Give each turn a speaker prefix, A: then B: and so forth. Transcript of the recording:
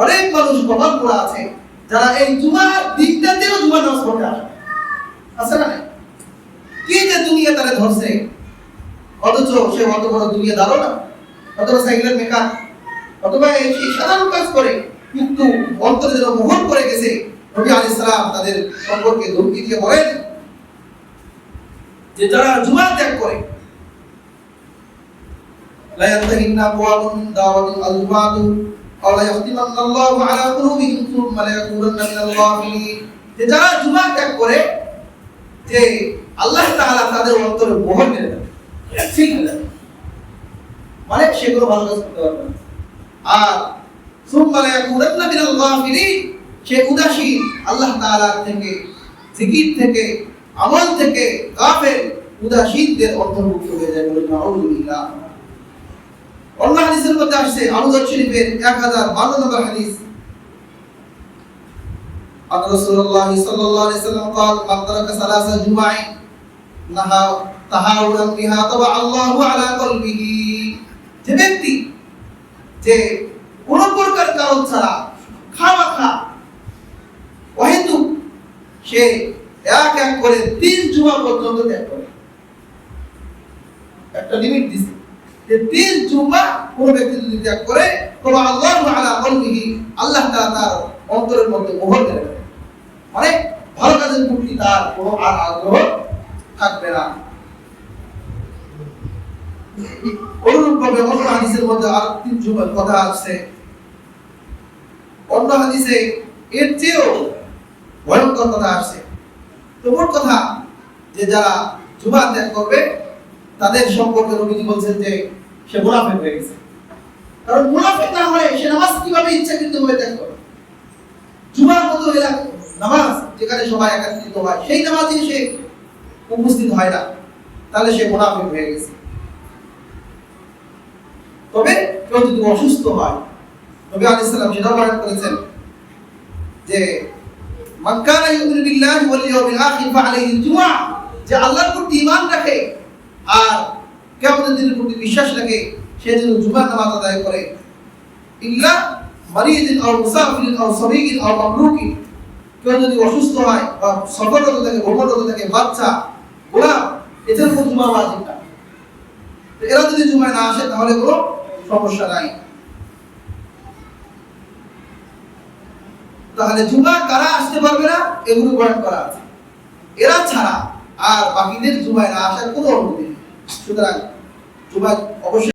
A: অনেক মানুষ কপাল পোড়া আছে যারা এই জুমার দিনটাতেও জুমা নামাজ পড়তে আসে, আছে না? কি যে দুনিয়া তারা ধরছে, অথচ সে অত বড় দুনিয়া দাঁড়ো না, অথবা সাইকেলের মেকার, অথবা এই সাধারণ কাজ করে, কিন্তু অন্তরে যেন মোহন করে গেছে। নবী আলাইহিস সালাম তাদের সম্পর্কে ধমকি দিয়ে বলেন যে যারা জুমা ত্যাগ করে, লা ইয়ানতাহিন্না কওয়ামুন মিন দাওয়াতিল আল-জুমাতু আও লা ইয়াখতিমান্নাল্লাহু আলা কুলুবিহিম সুম্মা লা ইয়াকুনান্না মিনাল গাফিলিন। যে যারা জুমা ত্যাগ করে, যে আল্লাহ তাআলা তাদের অন্তরে মোহর মেরে দেন, মানে সেগুলো ভালো কাজ করতে পারবে না। আর সুম্মা লা ইয়াকুনান্না মিনাল গাফিলিন, সে উদাসীন, আল্লাহ তাআলার থেকে, জিকির থেকে, আমল থেকে গাফেল, উদাসীনদের অন্তর্ভুক্ত হয়ে যায়। বলে নাউযুবিল্লাহ। অন্য হাদিসের মধ্যে আসছে, আবু দাউদ শরীফের 1052 নম্বর হাদিস, আন রাসূলুল্লাহ সাল্লাল্লাহু আলাইহি ওয়াসাল্লাম قال من ترك ثلاث جمع نهى تهاونا بها طبع الله على قلبه। যে ব্যক্তি যে কোন প্রকার কারণ ছাড়া খামাখা অহেতুক সে এক এক করে 3 জুমা পর্যন্ত ত্যাগ করে, একটা লিমিট দিছে যে 3 জুমা কোন ব্যক্তি যদি ত্যাগ করে, তবে আল্লাহু আলা কলবিহি, আল্লাহ তাআলা তার অন্তরের মধ্যে মোহর মেরে দেন, মানে ভালো কাজের প্রতি তার কোনো আর আগ্রহ থাকবে না। অনুরূপভাবে অন্য হাদিসের মধ্যে আর 3 জুমার কথা আছে। অন্য হাদিসে এর চেয়েও ভয়ঙ্কর কথা আসছে। তো মোট কথা, যে যারা জুমা ত্যাগ করবে তাদের সম্পর্কে নবীজি বলছেন যে সে মুনাফিক হয়ে গেছে। কারণ মুনাফিক না হলে সে নামাজ কিভাবে ইচ্ছাকৃতভাবে ত্যাগ করে? জুমার মতো নামাজ যেখানে সবাই একত্রিত হয়, সেই নামাজে সে উপস্থিত হয় না, তাহলে সে মুনাফিক হয়ে গেছে। তবে কেউ যদি অসুস্থ হয়, নবী আলাইহিস সালাম সেটা বর্ণনা করেছেন যে মান কানা ইউমিনু বিল্লাহি ওয়াল ইয়াউমিল আখির ফাআলাইহিল জুমআ, যে আল্লাহর প্রতি ঈমান রাখে আর কিয়ামতের দিনের প্রতি বিশ্বাস রাখে, সে যেন জুমার নামাজ আদায় করে। ইল্লা মারিদিন আও মুসাফিরিন আও সাবিগিন আও মামলুকিন, কেউ যদি অসুস্থ হয় বা সফররত থাকে, ভ্রমণরত থাকে, বাচ্চা, গোলাম, এদের উপর জুমা ওয়াজিব না। তো এরা যদি জুমায় না আসে তাহলে কোনো সমস্যা নাই। তাহলে জুমা কারা আসতে পারবে না এগুলো বয়ান করা আছে, এরা ছাড়া আর বাকিদের জুমায় না আসার কোনো অনুমতি নেই। সুতরাং জুমা অবশ্যই